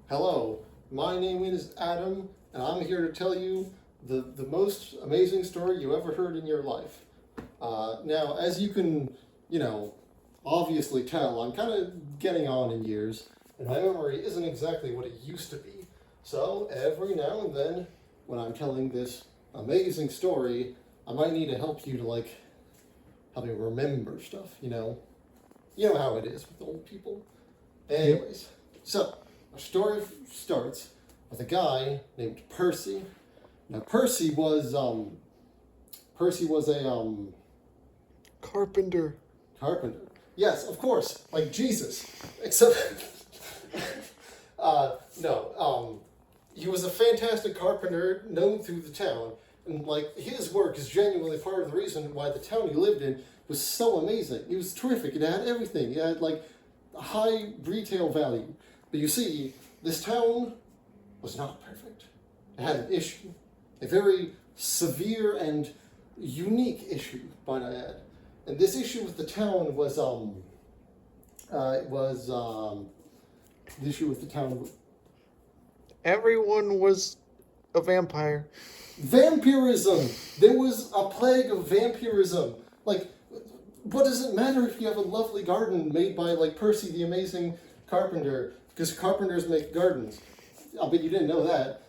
Hello, my name is Adam, and I'm here to tell you the most amazing story you ever heard in your life. Now, as you can, you know, obviously tell, I'm kind of getting on in years, and my memory isn't exactly what it used to be. So, every now and then, when I'm telling this amazing story, I might need to help you to, help me remember stuff, you know? You know how it is with old people. Anyways, so our story starts with a guy named Percy. Now Percy was a Carpenter. carpenter. Yes, of course, like Jesus. Except no, he was a fantastic carpenter known through the town, and like his work is genuinely part of the reason why the town he lived in was so amazing. It was terrific. It had everything. It had like high retail value. But you see, this town was not perfect. It had an issue, a very severe and unique issue, might I add. And this issue with the town was the issue with the town. Everyone was a vampire. Vampirism. There was a plague of vampirism. Like, what does it matter if you have a lovely garden made by like Percy the Amazing Carpenter? Because carpenters make gardens. I bet you didn't know that.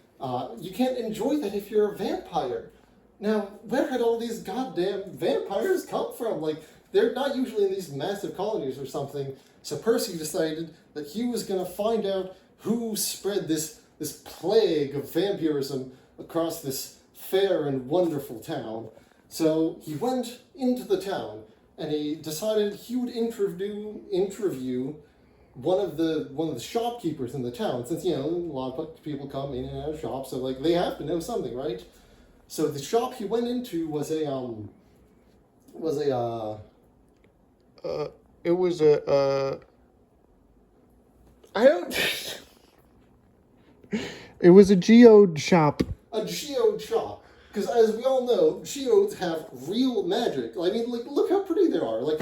You can't enjoy that if you're a vampire. Now, where had all these goddamn vampires come from? Like, they're not usually in these massive colonies or something. So Percy decided that he was going to find out who spread this plague of vampirism across this fair and wonderful town. So he went into the town and he decided he would interview one of the shopkeepers in the town, since you know a lot of people come in and out of shops, so like they have to know something, right? So the shop he went into was a It was a I don't. It was a geode shop. a geode shop. Because as we all know, geodes have real magic. I mean, like, look how pretty they are. Like,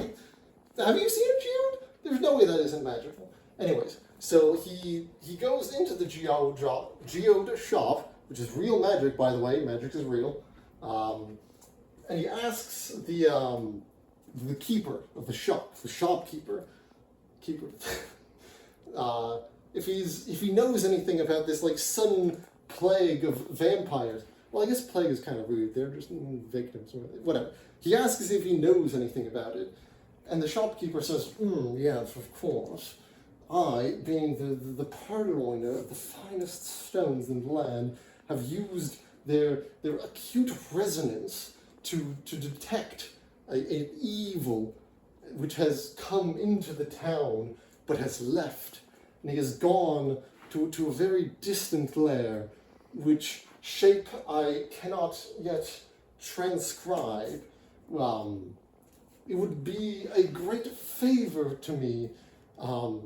have you seen a geode? There's no way that isn't magical. Anyways, so he goes into the geode shop, which is real magic, by the way. Magic is real. And he asks the keeper of the shop, the shopkeeper, if he knows anything about this like sudden plague of vampires. Well, I guess plague is kind of rude. They're just victims or whatever. He asks if he knows anything about it, and the shopkeeper says, "Yes, of course. I, being the purloiner of the finest stones in the land, have used their acute resonance to detect an evil which has come into the town but has left, and he has gone to a very distant lair, which shape I cannot yet transcribe. It would be a great favor to me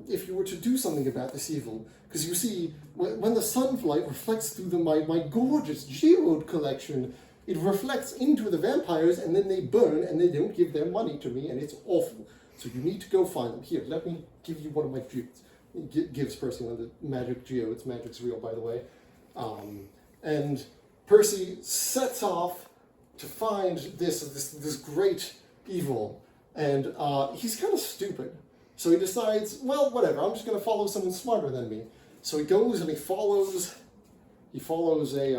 if you were to do something about this evil. Because you see, when the sunlight reflects through my gorgeous geode collection, it reflects into the vampires, and then they burn, and they don't give their money to me, and it's awful. So you need to go find them. Here, let me give you one of my geodes. Gives Percy one of the magic geodes. Magic's real, by the way. And Percy sets off to find this great evil, and he's kind of stupid. So he decides, well, whatever. I'm just going to follow someone smarter than me. So he goes and he follows a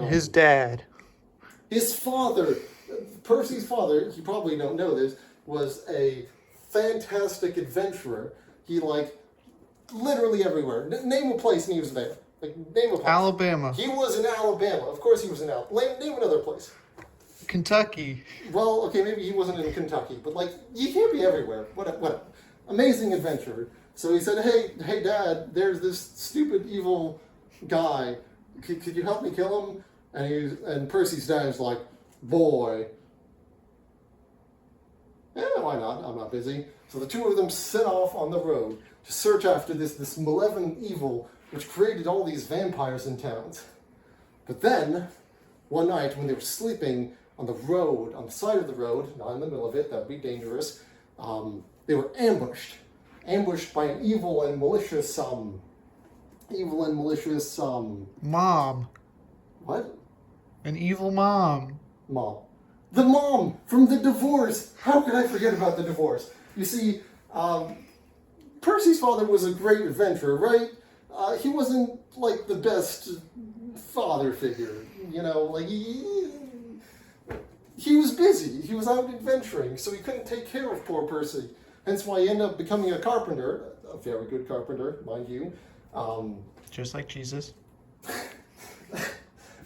His dad. his father, Percy's father. You probably don't know this, was a fantastic adventurer. He like literally everywhere. Name a place and he was there. Like name a place. Alabama. He was in Alabama. Of course he was in Alabama. Name another place. Kentucky. Well, okay, maybe he wasn't in Kentucky, but like you can't be everywhere. What? Amazing adventurer. So he said, "Hey, Dad, there's this stupid evil guy. Could you help me kill him?" And Percy's dad is like, "Boy, why not? I'm not busy." So the two of them set off on the road to search after this malevolent evil which created all these vampires in towns. But then, one night when they were sleeping on the road, on the side of the road, not in the middle of it, that would be dangerous, they were ambushed by an evil and malicious evil and malicious, Mom. what? An evil mom. Mom. The mom from the divorce! How could I forget about the divorce? You see, Percy's father was a great adventurer, right? He wasn't, like, the best father figure, you know, like, he was busy. He was out adventuring, so he couldn't take care of poor Percy. Hence why he ended up becoming a carpenter, a very good carpenter, mind you. Just like Jesus.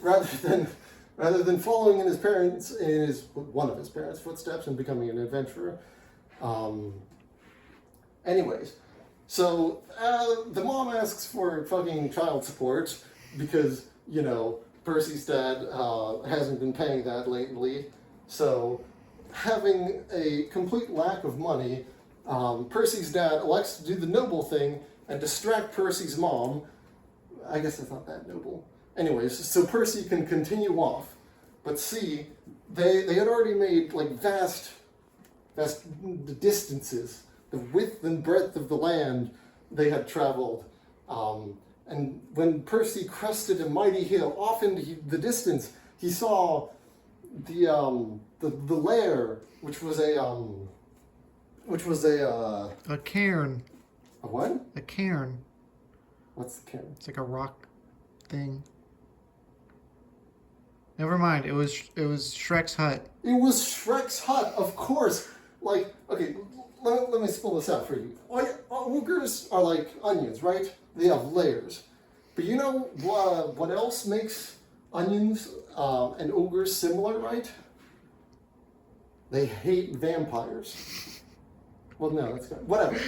rather than following in one of his parents' footsteps and becoming an adventurer. Anyways, so the mom asks for fucking child support because, you know, Percy's dad hasn't been paying that lately. So, having a complete lack of money, Percy's dad elects to do the noble thing and distract Percy's mom. I guess that's not that noble. Anyways, so Percy can continue off. But see, they had already made, like, vast distances, the width and breadth of the land they had traveled. And when Percy crested a mighty hill, off into the distance, he saw the lair, which was a cairn. a what? A cairn. What's the cairn? It's like a rock thing. Never mind. It was Shrek's hut. It was Shrek's hut, of course. Like, okay, let me spell this out for you. Ogres are like onions, right? They have layers. But you know what else makes onions and ogres similar, right? They hate vampires. Well, no, that's good. Whatever.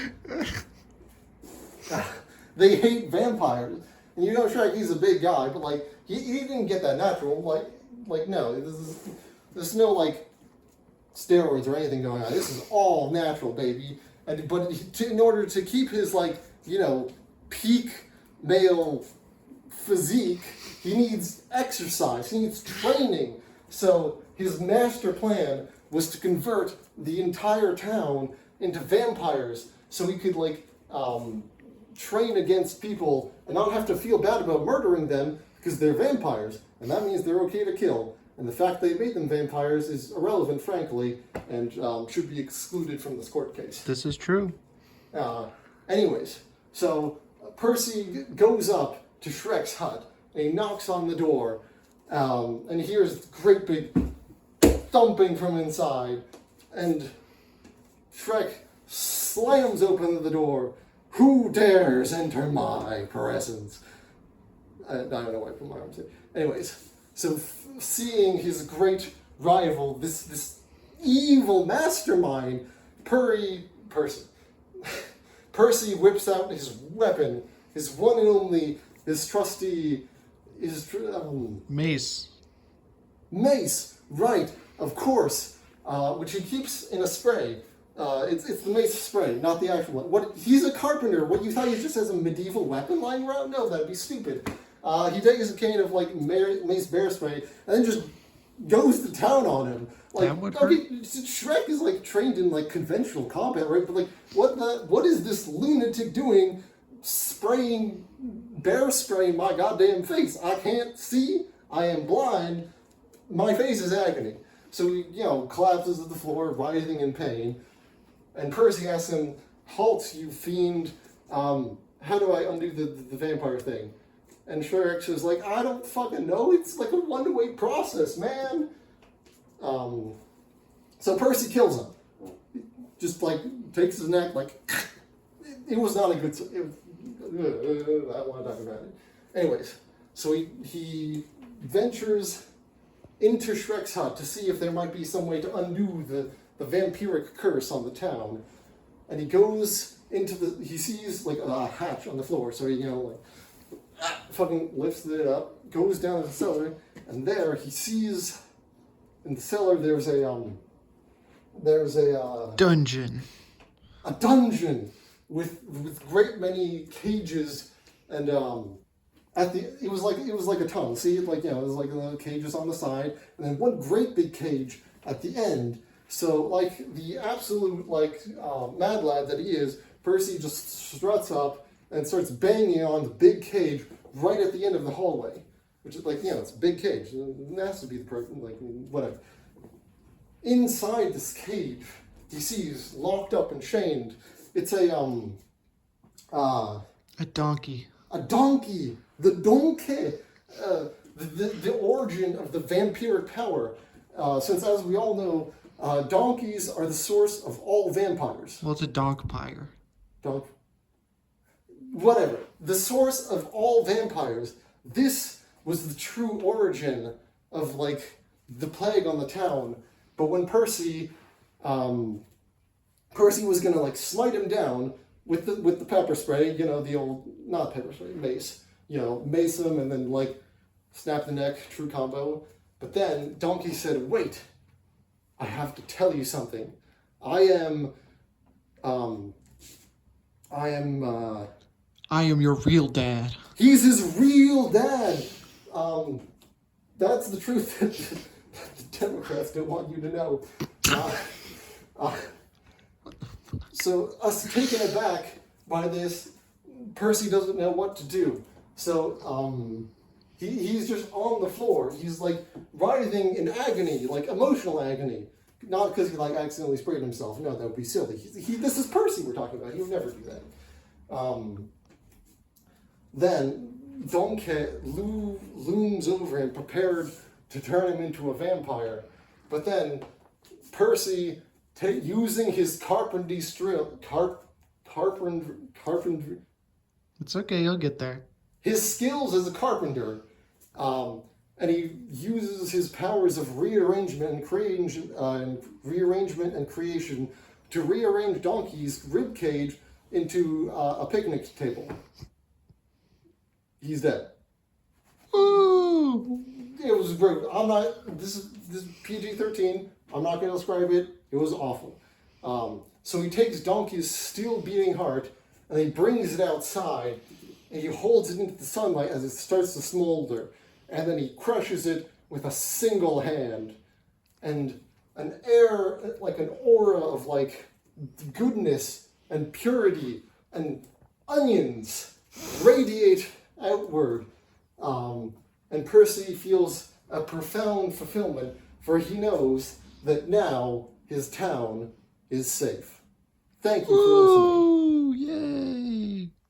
They hate vampires. And you know Shrek, he's a big guy, but like, he didn't get that natural. Like no, there's no like steroids or anything going on. This is all natural, baby. But in order to keep his, like, you know, peak male physique, he needs exercise. He needs training. So his master plan was to convert the entire town into vampires, so he could, like, train against people and not have to feel bad about murdering them because they're vampires, and that means they're okay to kill. And the fact they made them vampires is irrelevant, frankly, and should be excluded from this court case. This is true. Anyways, so Percy goes up to Shrek's hut, and he knocks on the door, and he hears great big thumping from inside, and Shrek slams open the door. Who dares enter my presence? I don't know why I put my arms in. Anyways, so seeing his great rival, this evil mastermind, Percy whips out his weapon, his one and only, his trusty, Mace. Mace, right, of course, which he keeps in a spray. It's the mace spray, not the actual one. What, he's a carpenter. What, you thought he just has a medieval weapon lying around? No, that'd be stupid. He takes a can of, like, mace bear spray and then just goes to town on him. Like, That would okay, Shrek is, like, trained in, like, conventional combat, right? But, like, what is this lunatic doing spraying bear spray in my goddamn face? I can't see. I am blind. My face is agony. So he, you know, collapses at the floor, writhing in pain. And Percy asks him, "Halt, you fiend! How do I undo the vampire thing?" And Shrek is like, "I don't fucking know. It's like a one-way process, man." So Percy kills him. Just, like, takes his neck, like, it was not a good. I don't want to talk about it. Anyways, so he ventures into Shrek's hut to see if there might be some way to undo the vampiric curse on the town. And he goes into he sees, like, a hatch on the floor, so he, you know, like, fucking lifts it up, goes down to the cellar, and there he sees, in the cellar there's a Dungeon. a dungeon with great many cages, and it was like a tunnel. See, like, you know, it was like the cages on the side, and then one great big cage at the end. So, like, the absolute, like, mad lad that he is, Percy just struts up and starts banging on the big cage right at the end of the hallway, which is like, it's a big cage. It has to be the person, like, whatever. Inside this cage, he sees locked up and chained. It's a donkey. A donkey. The donkey. The origin of the vampiric power. Since, as we all know, donkeys are the source of all vampires. Well, it's a donkpire. Whatever. The source of all vampires. This was the true origin of, like, the plague on the town. But when Percy was gonna, like, smite him down with the pepper spray, the old, not pepper spray, mace. Mace him and then, like, snap the neck, true combo. But then Donkey said, wait, I have to tell you something. I am your real dad. He's his real dad. That's the truth that the Democrats don't want you to know. So, us taken aback by this, Percy doesn't know what to do. So, he's just on the floor. He's, like, writhing in agony, like, emotional agony. Not because he, like, accidentally sprayed himself. No, that would be silly. This is Percy we're talking about. He would never do that. Then, Donkey looms over him, prepared to turn him into a vampire. But then, Percy, using his carpentry It's okay, you'll get there. his skills as a carpenter, and he uses his powers of rearrangement and creation, to rearrange Donkey's rib cage into a picnic table. He's dead. Ooh! It was great. This is PG-13. I'm not going to describe it. It was awful. So he takes Donkey's still beating heart and he brings it outside and he holds it into the sunlight as it starts to smolder. And then he crushes it with a single hand. And an aura of, like, goodness and purity and onions radiate outward. And Percy feels a profound fulfillment, for he knows that now his town is safe. Thank you for listening.